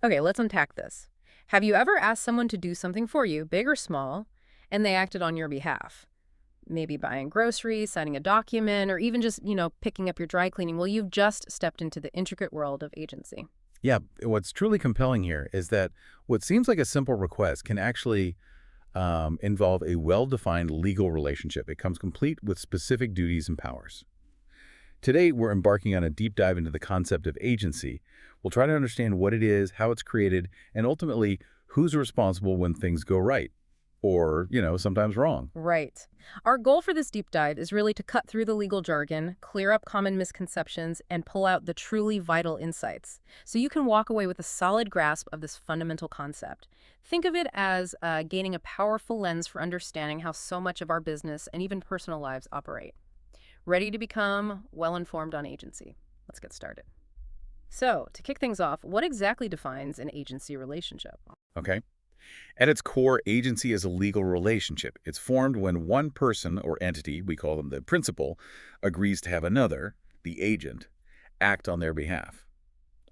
Okay, let's unpack this. Have you ever asked someone to do something for you, big or small, and they acted on your behalf? Maybe buying groceries, signing a document, or even just, picking up your dry cleaning. Well, you've just stepped into the intricate world of agency. Yeah, what's truly compelling here is that what seems like a simple request can actually involve a well-defined legal relationship. It comes complete with specific duties and powers. Today, we're embarking on a deep dive into the concept of agency. We'll try to understand what it is, how it's created, and ultimately, who's responsible when things go right, or, sometimes wrong. Right. Our goal for this deep dive is really to cut through the legal jargon, clear up common misconceptions, and pull out the truly vital insights so you can walk away with a solid grasp of this fundamental concept. Think of it as gaining a powerful lens for understanding how so much of our business and even personal lives operate. Ready to become well-informed on agency? Let's get started. So, to kick things off, what exactly defines an agency relationship? Okay? At its core, agency is a legal relationship. It's formed when one person or entity, we call them the principal, agrees to have another, the agent, act on their behalf.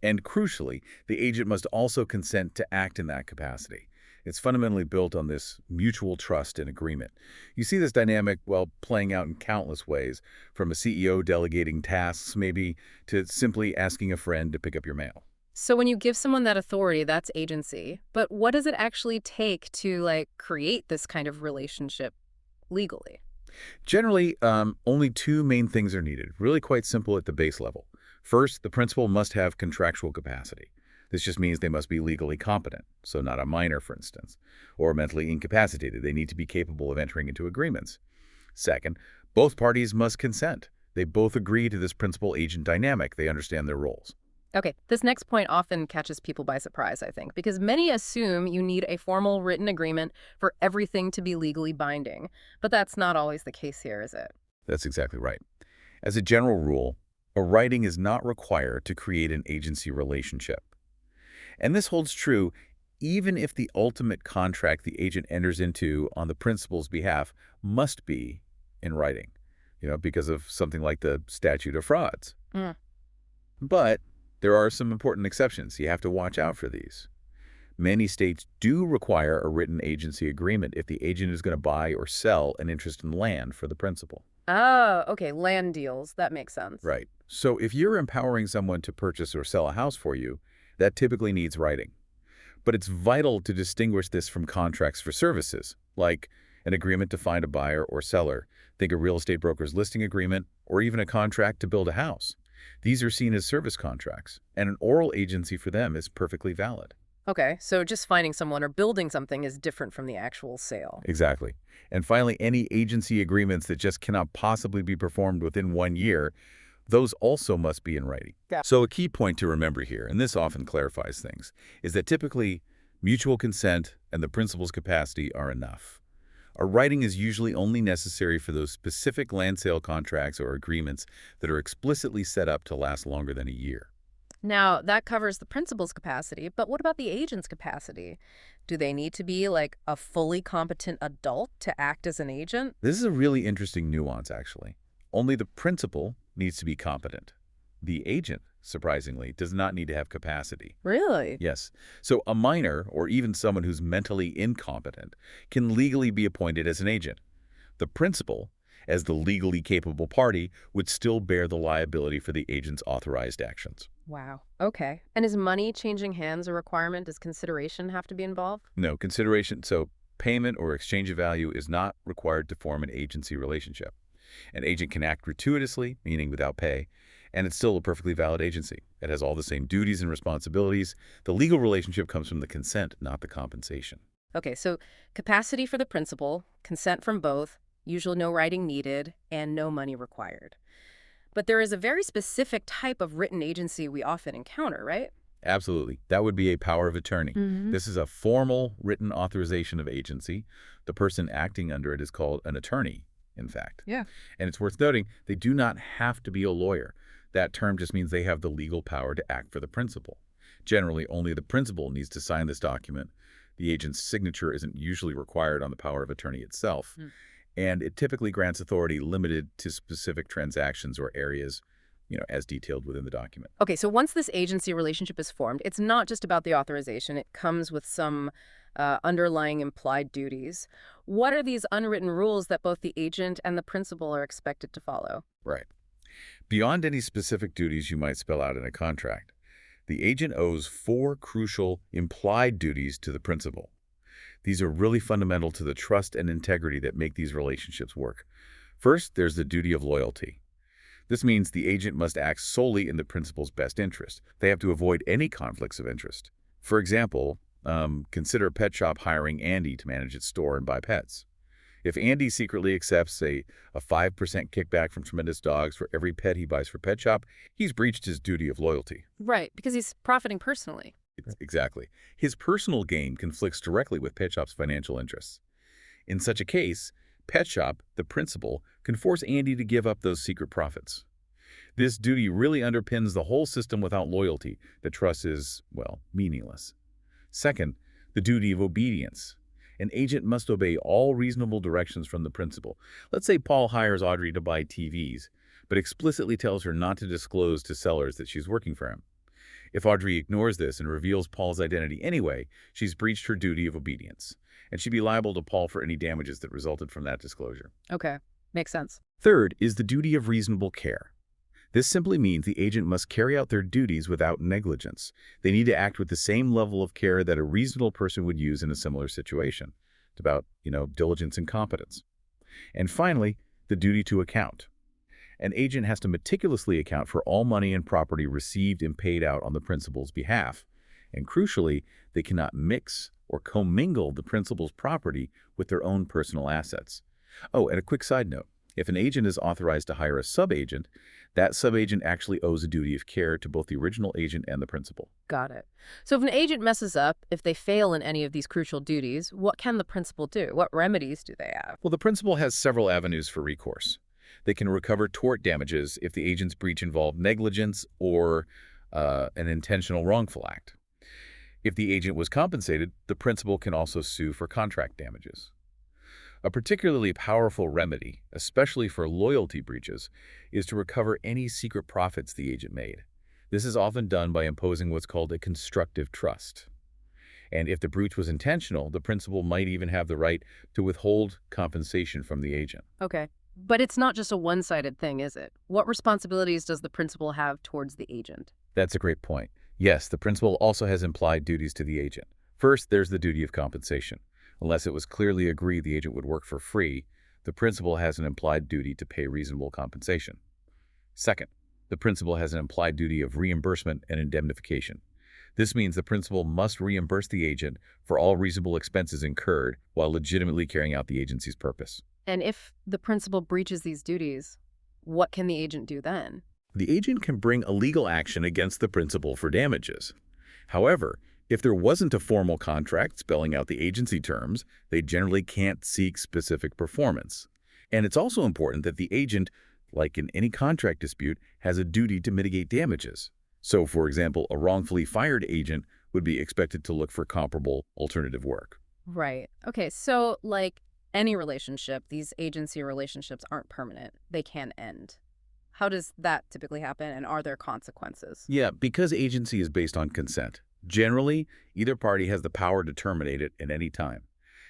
And crucially, the agent must also consent to act in that capacity. It's fundamentally built on this mutual trust and agreement. You see this dynamic, well, playing out in countless ways, from a CEO delegating tasks, maybe, to simply asking a friend to pick up your mail. So when you give someone that authority, that's agency. But what does it actually take to create this kind of relationship legally? Generally, only two main things are needed, really quite simple at the base level. First, the principal must have contractual capacity. This just means they must be legally competent, so not a minor, for instance, or mentally incapacitated. They need to be capable of entering into agreements. Second, both parties must consent. They both agree to this principal-agent dynamic. They understand their roles. Okay, this next point often catches people by surprise, I think, because many assume you need a formal written agreement for everything to be legally binding. But that's not always the case here, is it? That's exactly right. As a general rule, a writing is not required to create an agency relationship. And this holds true even if the ultimate contract the agent enters into on the principal's behalf must be in writing, because of something like the statute of frauds. Mm. But there are some important exceptions. You have to watch out for these. Many states do require a written agency agreement if the agent is going to buy or sell an interest in land for the principal. Oh, okay, land deals. That makes sense. Right. So if you're empowering someone to purchase or sell a house for you, that typically needs writing. But it's vital to distinguish this from contracts for services, like an agreement to find a buyer or seller. Think a real estate broker's listing agreement, or even a contract to build a house. These are seen as service contracts, and an oral agency for them is perfectly valid. Okay, so just finding someone or building something is different from the actual sale. Exactly. And finally, any agency agreements that just cannot possibly be performed within 1 year, those also must be in writing. Yeah. So a key point to remember here, and this often clarifies things, is that typically mutual consent and the principal's capacity are enough. A writing is usually only necessary for those specific land sale contracts or agreements that are explicitly set up to last longer than a year. Now, that covers the principal's capacity, but what about the agent's capacity? Do they need to be like a fully competent adult to act as an agent? This is a really interesting nuance, actually. Only the principal needs to be competent. The agent, surprisingly, does not need to have capacity. Really? Yes. So a minor, or even someone who's mentally incompetent, can legally be appointed as an agent. The principal, as the legally capable party, would still bear the liability for the agent's authorized actions. Wow. Okay. And is money changing hands a requirement? Does consideration have to be involved? No consideration, so payment or exchange of value is not required to form an agency relationship. An agent can act gratuitously, meaning without pay, and it's still a perfectly valid agency. It has all the same duties and responsibilities. The legal relationship comes from the consent, not the compensation. Okay, so capacity for the principal, consent from both, usually no writing needed, and no money required. But there is a very specific type of written agency we often encounter, right? Absolutely. That would be a power of attorney. Hmm. This is a formal written authorization of agency. The person acting under it is called an attorney, in fact. Yeah. And it's worth noting, they do not have to be a lawyer. That term just means they have the legal power to act for the principal. Generally, only the principal needs to sign this document. The agent's signature isn't usually required on the power of attorney itself, and it typically grants authority limited to specific transactions or areas, as detailed within the document. Okay, so once this agency relationship is formed, it's not just about the authorization. It comes with some underlying implied duties. What are these unwritten rules that both the agent and the principal are expected to follow? Right. Beyond any specific duties you might spell out in a contract, the agent owes 4 crucial implied duties to the principal. These are really fundamental to the trust and integrity that make these relationships work. First, there's the duty of loyalty. This means the agent must act solely in the principal's best interest. They have to avoid any conflicts of interest. For example, consider a pet shop hiring Andy to manage its store and buy pets. If Andy secretly accepts a 5% kickback from Tremendous Dogs for every pet he buys for Pet Shop, he's breached his duty of loyalty. Right, because he's profiting personally. Exactly. His personal gain conflicts directly with Pet Shop's financial interests. In such a case, Pet Shop, the principal, can force Andy to give up those secret profits. This duty really underpins the whole system. Without loyalty, the trust is, well, meaningless. Second, the duty of obedience. An agent must obey all reasonable directions from the principal. Let's say Paul hires Audrey to buy TVs, but explicitly tells her not to disclose to sellers that she's working for him. If Audrey ignores this and reveals Paul's identity anyway, she's breached her duty of obedience, and she'd be liable to Paul for any damages that resulted from that disclosure. Okay, makes sense. Third is the duty of reasonable care. This simply means the agent must carry out their duties without negligence. They need to act with the same level of care that a reasonable person would use in a similar situation. It's about, diligence and competence. And finally, the duty to account. An agent has to meticulously account for all money and property received and paid out on the principal's behalf. And crucially, they cannot mix or commingle the principal's property with their own personal assets. Oh, and a quick side note. If an agent is authorized to hire a subagent, that subagent actually owes a duty of care to both the original agent and the principal. Got it. So if an agent messes up, if they fail in any of these crucial duties, what can the principal do? What remedies do they have? Well, the principal has several avenues for recourse. They can recover tort damages if the agent's breach involved negligence or an intentional wrongful act. If the agent was compensated, the principal can also sue for contract damages. A particularly powerful remedy, especially for loyalty breaches, is to recover any secret profits the agent made. This is often done by imposing what's called a constructive trust. And if the breach was intentional, the principal might even have the right to withhold compensation from the agent. Okay. But it's not just a one-sided thing, is it? What responsibilities does the principal have towards the agent? That's a great point. Yes, the principal also has implied duties to the agent. First, there's the duty of compensation. Unless it was clearly agreed the agent would work for free, the principal has an implied duty to pay reasonable compensation. Second, the principal has an implied duty of reimbursement and indemnification. This means the principal must reimburse the agent for all reasonable expenses incurred while legitimately carrying out the agency's purpose. And if the principal breaches these duties, what can the agent do then? The agent can bring a legal action against the principal for damages. However, if there wasn't a formal contract spelling out the agency terms, they generally can't seek specific performance. And it's also important that the agent, like in any contract dispute, has a duty to mitigate damages. So, for example, a wrongfully fired agent would be expected to look for comparable alternative work. Right. Okay, so like any relationship, these agency relationships aren't permanent. They can end. How does that typically happen, and are there consequences? Yeah, because agency is based on consent. Generally, either party has the power to terminate it at any time.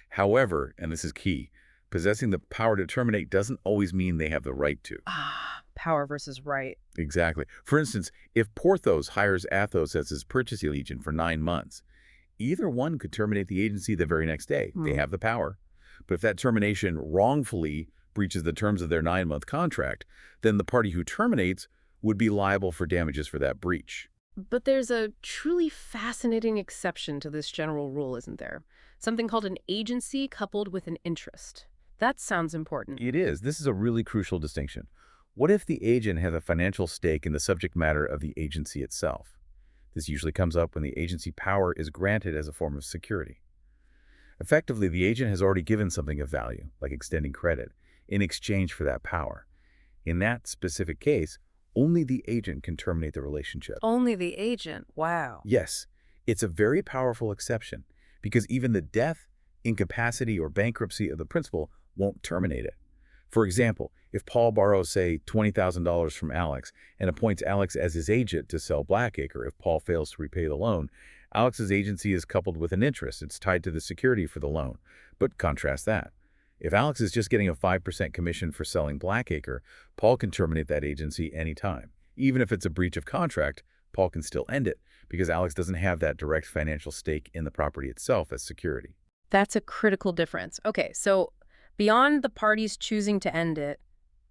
However, and this is key, possessing the power to terminate doesn't always mean they have the right to. Power versus right. Exactly. For instance, if Porthos hires Athos as his purchasing agent for 9 months, either one could terminate the agency the very next day. They have the power. But if that termination wrongfully breaches the terms of their 9-month contract, then the party who terminates would be liable for damages for that breach. But there's a truly fascinating exception to this general rule, isn't there? Something called an agency coupled with an interest. That sounds important. It is. This is a really crucial distinction. What if the agent has a financial stake in the subject matter of the agency itself? This usually comes up when the agency power is granted as a form of security. Effectively, the agent has already given something of value, like extending credit, in exchange for that power. In that specific case, only the agent can terminate the relationship. Only the agent. Wow. Yes, it's a very powerful exception because even the death, incapacity, or bankruptcy of the principal won't terminate it. For example, if Paul borrows, say, $20,000 from Alex and appoints Alex as his agent to sell Blackacre if Paul fails to repay the loan, Alex's agency is coupled with an interest. It's tied to the security for the loan. But contrast that. If Alex is just getting a 5% commission for selling Blackacre, Paul can terminate that agency anytime. Even if it's a breach of contract, Paul can still end it because Alex doesn't have that direct financial stake in the property itself as security. That's a critical difference. Okay, so beyond the parties choosing to end it,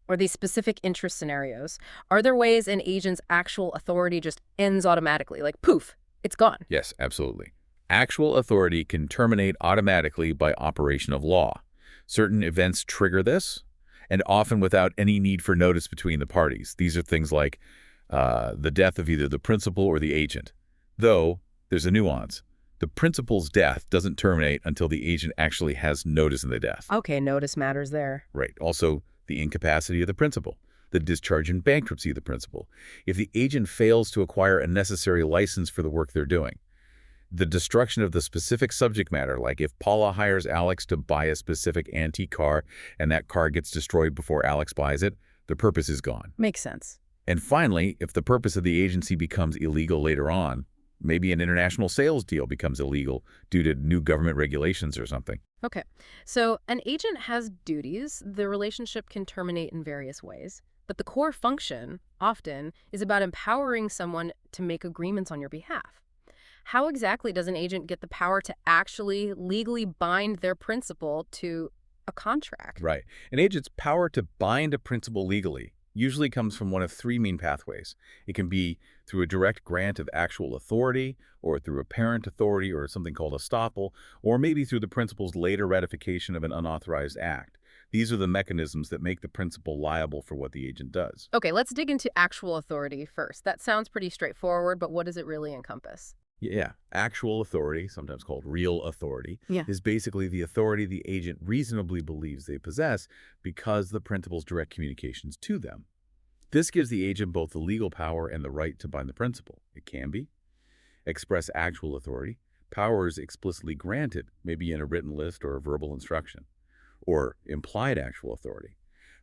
or these specific interest scenarios, are there ways an agent's actual authority just ends automatically? Like, poof, it's gone. Yes, absolutely. Actual authority can terminate automatically by operation of law. Certain events trigger this, and often without any need for notice between the parties. These are things like the death of either the principal or the agent. Though, there's a nuance. The principal's death doesn't terminate until the agent actually has notice of the death. Okay, notice matters there. Right. Also, the incapacity of the principal, the discharge in bankruptcy of the principal. If the agent fails to acquire a necessary license for the work they're doing, the destruction of the specific subject matter, like if Paula hires Alex to buy a specific antique car and that car gets destroyed before Alex buys it, the purpose is gone. Makes sense. And finally, if the purpose of the agency becomes illegal later on, maybe an international sales deal becomes illegal due to new government regulations or something. Okay, so an agent has duties. The relationship can terminate in various ways, but the core function, often, is about empowering someone to make agreements on your behalf. How exactly does an agent get the power to actually legally bind their principal to a contract? Right. An agent's power to bind a principal legally usually comes from one of three main pathways. It can be through a direct grant of actual authority, or through apparent authority, or something called estoppel, or maybe through the principal's later ratification of an unauthorized act. These are the mechanisms that make the principal liable for what the agent does. Okay, let's dig into actual authority first. That sounds pretty straightforward, but what does it really encompass? Yeah, actual authority, sometimes called real authority, Yeah. is basically the authority the agent reasonably believes they possess because the principal's direct communications to them. This gives the agent both the legal power and the right to bind the principal. It can be express actual authority. Power is explicitly granted, maybe in a written list or a verbal instruction. Or implied actual authority.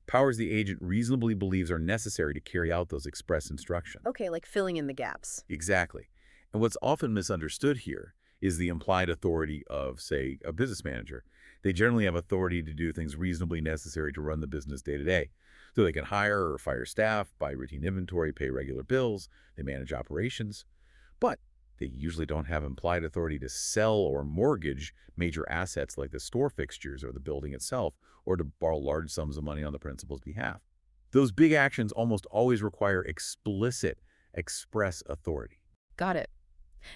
Powers the agent reasonably believes are necessary to carry out those express instructions. Okay, like filling in the gaps. Exactly. And what's often misunderstood here is the implied authority of, say, a business manager. They generally have authority to do things reasonably necessary to run the business day to day. So they can hire or fire staff, buy routine inventory, pay regular bills, they manage operations. But they usually don't have implied authority to sell or mortgage major assets like the store fixtures or the building itself, or to borrow large sums of money on the principal's behalf. Those big actions almost always require explicit, express authority. Got it.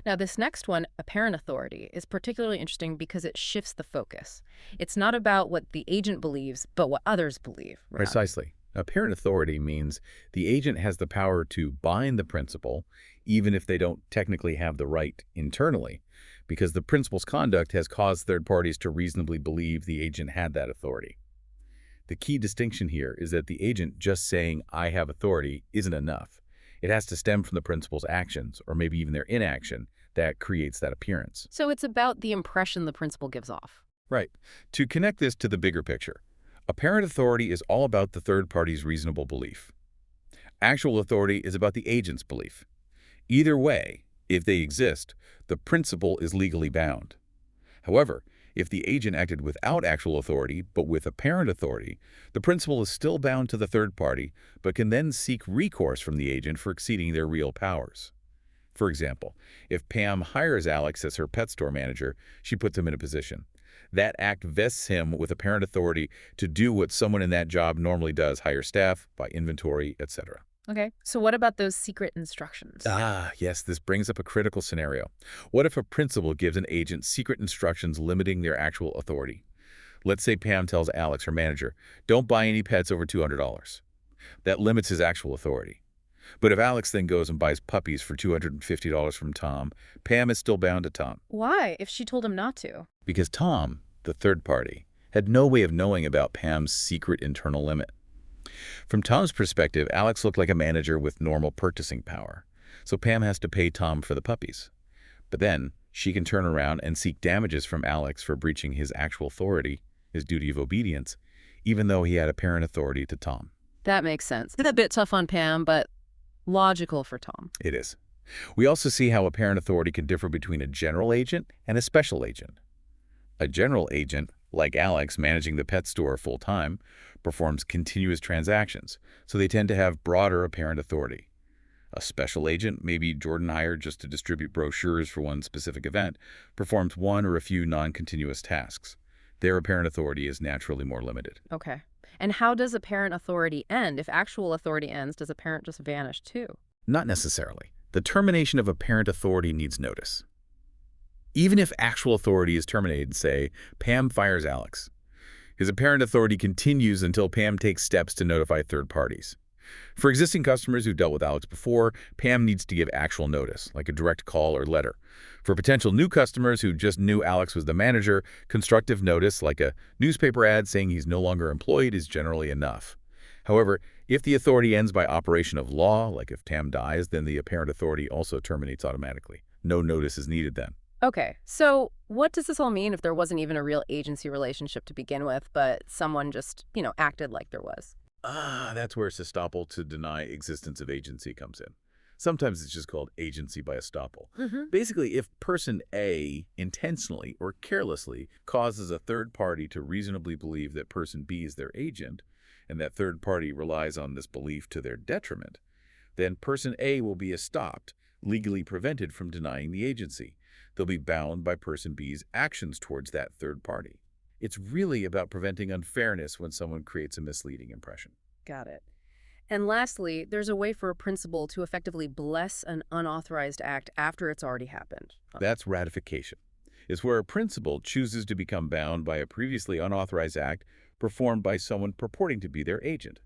Now, this next one, apparent authority, is particularly interesting because it shifts the focus. It's not about what the agent believes, but what others believe. Precisely. Apparent authority means the agent has the power to bind the principal, even if they don't technically have the right internally, because the principal's conduct has caused third parties to reasonably believe the agent had that authority. The key distinction here is that the agent just saying, "I have authority," isn't enough. It has to stem from the principal's actions, or maybe even their inaction, that creates that appearance. So it's about the impression the principal gives off. Right. To connect this to the bigger picture, apparent authority is all about the third party's reasonable belief. Actual authority is about the agent's belief. Either way, if they exist, the principal is legally bound. However, if the agent acted without actual authority, but with apparent authority, the principal is still bound to the third party, but can then seek recourse from the agent for exceeding their real powers. For example, if Pam hires Alex as her pet store manager, she puts him in a position. That act vests him with apparent authority to do what someone in that job normally does: hire staff, buy inventory, etc. Okay, so what about those secret instructions? Yes, this brings up a critical scenario. What if a principal gives an agent secret instructions limiting their actual authority? Let's say Pam tells Alex, her manager, "Don't buy any pets over $200. That limits his actual authority. But if Alex then goes and buys puppies for $250 from Tom, Pam is still bound to Tom. Why, if she told him not to? Because Tom, the third party, had no way of knowing about Pam's secret internal limit. From Tom's perspective, Alex looked like a manager with normal purchasing power, so Pam has to pay Tom for the puppies. But then, she can turn around and seek damages from Alex for breaching his actual authority, his duty of obedience, even though he had apparent authority to Tom. That makes sense. It's a bit tough on Pam, but logical for Tom. It is. We also see how apparent authority can differ between a general agent and a special agent. A general agent, like Alex managing the pet store full-time, performs continuous transactions, so they tend to have broader apparent authority. A special agent, maybe Jordan hired just to distribute brochures for one specific event, performs one or a few non-continuous tasks. Their apparent authority is naturally more limited. Okay. And how does apparent authority end? If actual authority ends, does apparent just vanish too? Not necessarily. The termination of apparent authority needs notice. Even if actual authority is terminated, say, Pam fires Alex, his apparent authority continues until Pam takes steps to notify third parties. For existing customers who dealt with Alex before, Pam needs to give actual notice, like a direct call or letter. For potential new customers who just knew Alex was the manager, constructive notice, like a newspaper ad saying he's no longer employed, is generally enough. However, if the authority ends by operation of law, like if Pam dies, then the apparent authority also terminates automatically. No notice is needed then. Okay, so what does this all mean if there wasn't even a real agency relationship to begin with, but someone just, acted like there was? That's where estoppel to deny existence of agency comes in. Sometimes it's just called agency by estoppel. Basically, if person A intentionally or carelessly causes a third party to reasonably believe that person B is their agent, and that third party relies on this belief to their detriment, then person A will be estopped, legally prevented from denying the agency. They'll be bound by person B's actions towards that third party. It's really about preventing unfairness when someone creates a misleading impression. Got it. And lastly, there's a way for a principal to effectively bless an unauthorized act after it's already happened. That's ratification. It's where a principal chooses to become bound by a previously unauthorized act performed by someone purporting to be their agent.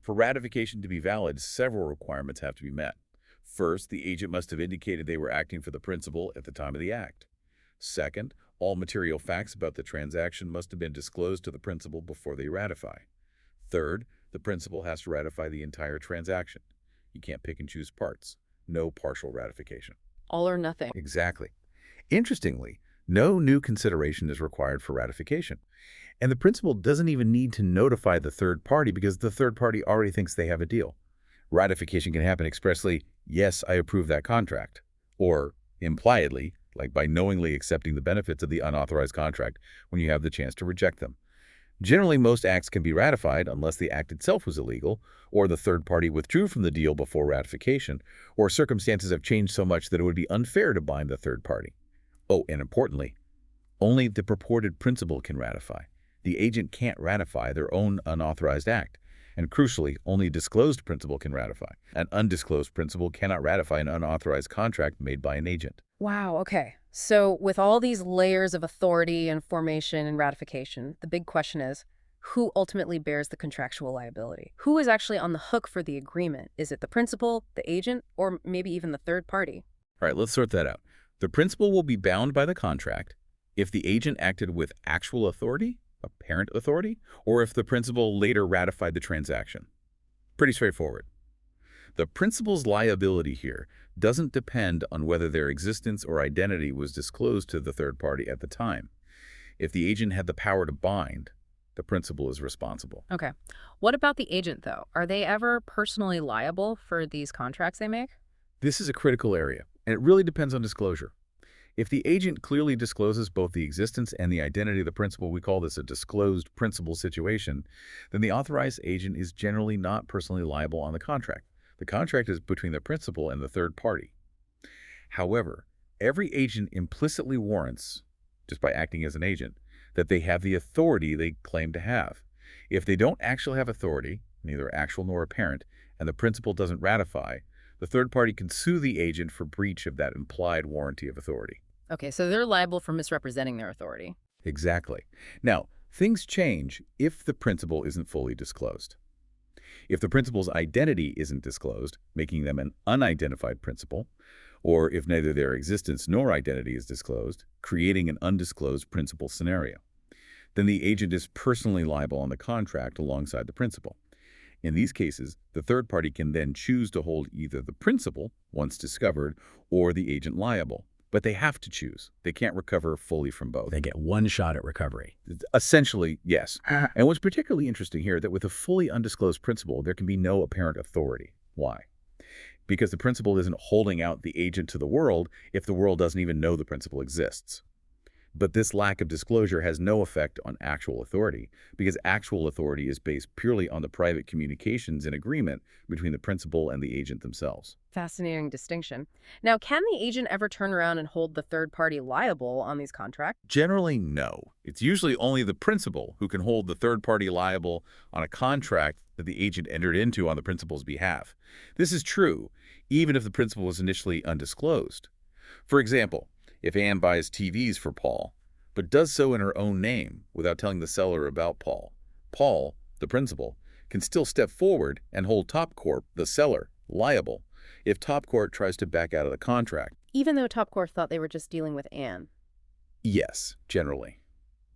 For ratification to be valid, several requirements have to be met. First, the agent must have indicated they were acting for the principal at the time of the act. Second, all material facts about the transaction must have been disclosed to the principal before they ratify. Third, the principal has to ratify the entire transaction. You can't pick and choose parts. No partial ratification. All or nothing. Exactly. Interestingly, no new consideration is required for ratification. And the principal doesn't even need to notify the third party because the third party already thinks they have a deal. Ratification can happen expressly, yes, I approve that contract, or impliedly, like by knowingly accepting the benefits of the unauthorized contract when you have the chance to reject them. Generally, most acts can be ratified unless the act itself was illegal, or the third party withdrew from the deal before ratification, or circumstances have changed so much that it would be unfair to bind the third party. Oh, and importantly, only the purported principal can ratify. The agent can't ratify their own unauthorized act. And crucially, only a disclosed principal can ratify. An undisclosed principal cannot ratify an unauthorized contract made by an agent. Wow, okay. So with all these layers of authority and formation and ratification, the big question is, who ultimately bears the contractual liability? Who is actually on the hook for the agreement? Is it the principal, the agent, or maybe even the third party? All right, let's sort that out. The principal will be bound by the contract if the agent acted with actual authority, apparent authority, or if the principal later ratified the transaction. Pretty straightforward. The principal's liability here doesn't depend on whether their existence or identity was disclosed to the third party at the time. If the agent had the power to bind, the principal is responsible. Okay. What about the agent, though? Are they ever personally liable for these contracts they make? This is a critical area, and it really depends on disclosure. If the agent clearly discloses both the existence and the identity of the principal, we call this a disclosed principal situation, then the authorized agent is generally not personally liable on the contract. The contract is between the principal and the third party. However, every agent implicitly warrants, just by acting as an agent, that they have the authority they claim to have. If they don't actually have authority, neither actual nor apparent, and the principal doesn't ratify, the third party can sue the agent for breach of that implied warranty of authority. Okay, so they're liable for misrepresenting their authority. Exactly. Now, things change if the principal isn't fully disclosed. If the principal's identity isn't disclosed, making them an unidentified principal, or if neither their existence nor identity is disclosed, creating an undisclosed principal scenario, then the agent is personally liable on the contract alongside the principal. In these cases, the third party can then choose to hold either the principal, once discovered, or the agent liable. but they have to choose. They can't recover fully from both. They get one shot at recovery. Essentially, yes. And what's particularly interesting here, that with a fully undisclosed principal, there can be no apparent authority. Why? Because the principal isn't holding out the agent to the world if the world doesn't even know the principal exists. But this lack of disclosure has no effect on actual authority, because actual authority is based purely on the private communications and agreement between the principal and the agent themselves. Fascinating distinction. Now, can the agent ever turn around and hold the third party liable on these contracts? Generally, no. It's usually only the principal who can hold the third party liable on a contract that the agent entered into on the principal's behalf. This is true even if the principal was initially undisclosed. For example, if Anne buys TVs for Paul, but does so in her own name without telling the seller about Paul, Paul, the principal, can still step forward and hold Topcorp, the seller, liable if Topcorp tries to back out of the contract. Even though Topcore thought they were just dealing with Anne. Yes, generally.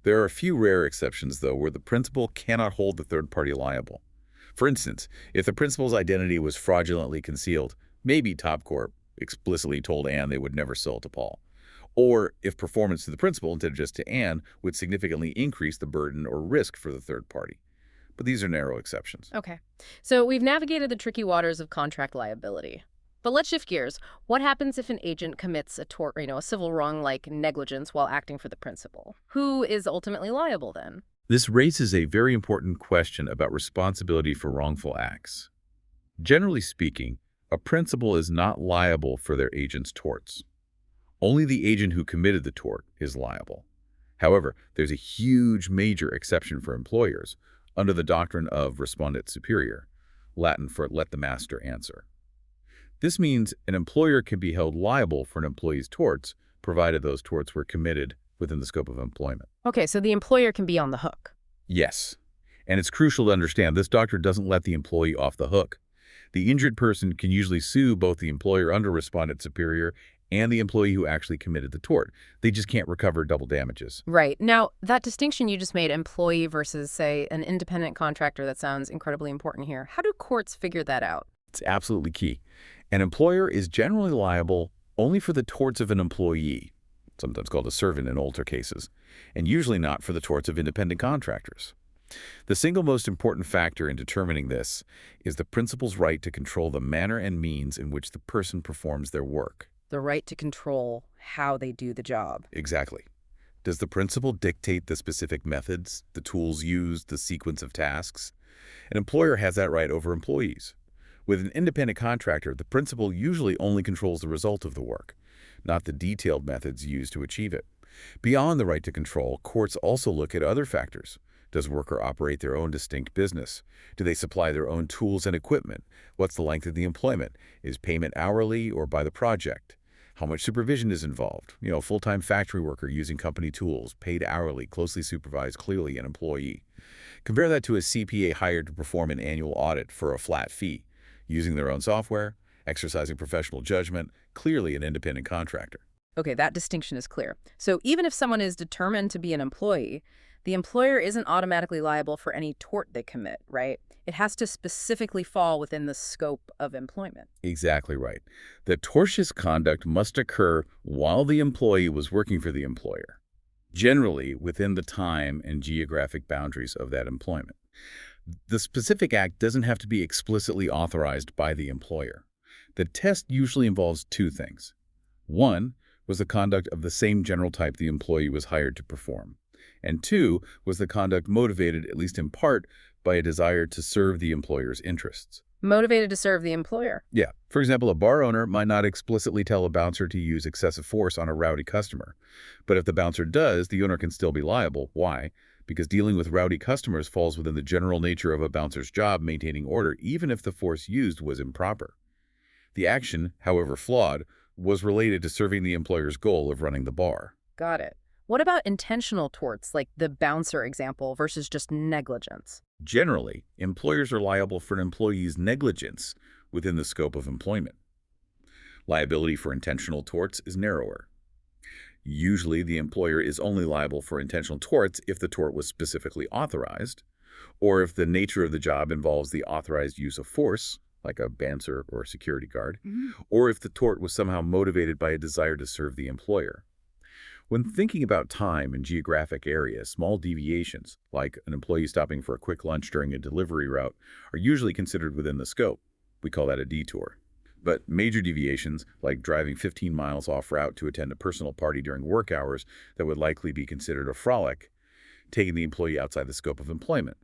There are a few rare exceptions, though, where the principal cannot hold the third party liable. For instance, if the principal's identity was fraudulently concealed, maybe Topcorp explicitly told Anne they would never sell to Paul. Or if performance to the principal instead of just to Anne would significantly increase the burden or risk for the third party. But these are narrow exceptions. Okay. So we've navigated the tricky waters of contract liability. But let's shift gears. What happens if an agent commits a tort, a civil wrong like negligence while acting for the principal? Who is ultimately liable then? This raises a very important question about responsibility for wrongful acts. Generally speaking, a principal is not liable for their agent's torts. Only the agent who committed the tort is liable. However, there's a huge major exception for employers under the doctrine of respondeat superior, Latin for let the master answer. This means an employer can be held liable for an employee's torts, provided those torts were committed within the scope of employment. Okay, so the employer can be on the hook. Yes, and it's crucial to understand this doctrine doesn't let the employee off the hook. The injured person can usually sue both the employer under respondeat superior and the employee who actually committed the tort. They just can't recover double damages. Right. Now, that distinction you just made, employee versus, say, an independent contractor, that sounds incredibly important here. How do courts figure that out? It's absolutely key. An employer is generally liable only for the torts of an employee, sometimes called a servant in older cases, and usually not for the torts of independent contractors. The single most important factor in determining this is the principal's right to control the manner and means in which the person performs their work. The right to control how they do the job. Exactly. Does the principal dictate the specific methods, the tools used, the sequence of tasks? An employer has that right over employees. With an independent contractor, the principal usually only controls the result of the work, not the detailed methods used to achieve it. Beyond the right to control, courts also look at other factors. Does worker operate their own distinct business? Do they supply their own tools and equipment? What's the length of the employment? Is payment hourly or by the project? How much supervision is involved? Full-time factory worker using company tools, paid hourly, closely supervised, clearly an employee. Compare that to a CPA hired to perform an annual audit for a flat fee, using their own software, exercising professional judgment, clearly an independent contractor. Okay, that distinction is clear. So even if someone is determined to be an employee, the employer isn't automatically liable for any tort they commit, right? It has to specifically fall within the scope of employment. Exactly right. The tortious conduct must occur while the employee was working for the employer, generally within the time and geographic boundaries of that employment. The specific act doesn't have to be explicitly authorized by the employer. The test usually involves two things. One was the conduct of the same general type the employee was hired to perform. And two was the conduct motivated, at least in part, by a desire to serve the employer's interests. Motivated to serve the employer. Yeah. For example, a bar owner might not explicitly tell a bouncer to use excessive force on a rowdy customer. But if the bouncer does, the owner can still be liable. Why? Because dealing with rowdy customers falls within the general nature of a bouncer's job maintaining order, even if the force used was improper. The action, however flawed, was related to serving the employer's goal of running the bar. Got it. What about intentional torts, like the bouncer example, versus just negligence? Generally, employers are liable for an employee's negligence within the scope of employment. Liability for intentional torts is narrower. Usually, the employer is only liable for intentional torts if the tort was specifically authorized, or if the nature of the job involves the authorized use of force, like a bouncer or a security guard, Mhm. or if the tort was somehow motivated by a desire to serve the employer. When thinking about time and geographic area, small deviations, like an employee stopping for a quick lunch during a delivery route, are usually considered within the scope. We call that a detour. But major deviations, like driving 15 miles off route to attend a personal party during work hours that would likely be considered a frolic, taking the employee outside the scope of employment.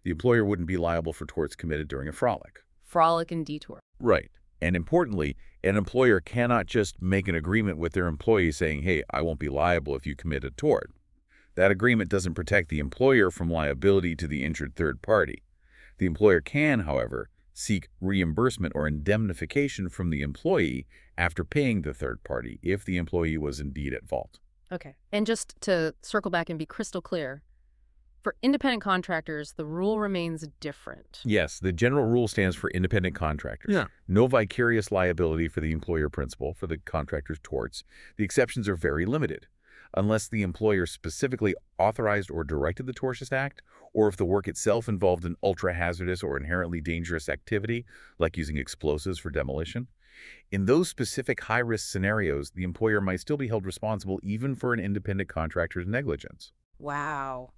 The employer wouldn't be liable for torts committed during a frolic. Frolic and detour. Right. And importantly, an employer cannot just make an agreement with their employee saying, hey, I won't be liable if you commit a tort. That agreement doesn't protect the employer from liability to the injured third party. The employer can, however, seek reimbursement or indemnification from the employee after paying the third party if the employee was indeed at fault. Okay. And just to circle back and be crystal clear, for independent contractors, the rule remains different. Yes, the general rule stands for independent contractors. Yeah. No vicarious liability for the employer principal for the contractor's torts. The exceptions are very limited. Unless the employer specifically authorized or directed the tortious act, or if the work itself involved an ultra-hazardous or inherently dangerous activity, like using explosives for demolition. In those specific high-risk scenarios, the employer might still be held responsible even for an independent contractor's negligence. Wow.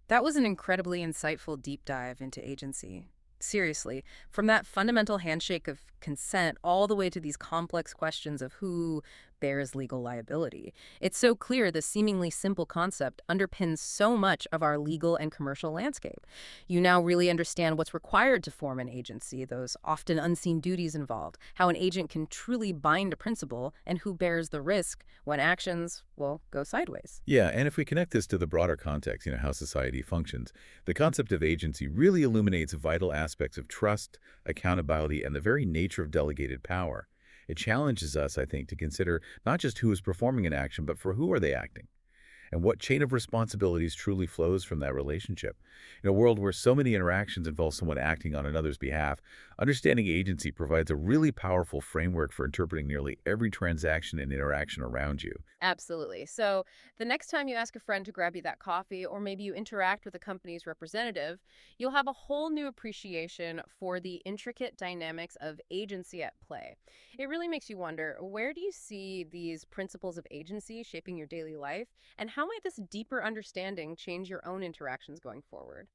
That was an incredibly insightful deep dive into agency. Seriously, from that fundamental handshake of consent all the way to these complex questions of who bears legal liability. It's so clear the seemingly simple concept underpins so much of our legal and commercial landscape. You now really understand what's required to form an agency, those often unseen duties involved, how an agent can truly bind a principal, and who bears the risk when actions, well, go sideways. Yeah, and if we connect this to the broader context, how society functions, the concept of agency really illuminates vital aspects of trust, accountability, and the very nature of delegated power. It challenges us, I think, to consider not just who is performing an action, but for who are they acting, and what chain of responsibilities truly flows from that relationship. In a world where so many interactions involve someone acting on another's behalf, understanding agency provides a really powerful framework for interpreting nearly every transaction and interaction around you. Absolutely. So the next time you ask a friend to grab you that coffee, or maybe you interact with a company's representative, you'll have a whole new appreciation for the intricate dynamics of agency at play. It really makes you wonder, where do you see these principles of agency shaping your daily life? And how might this deeper understanding change your own interactions going forward?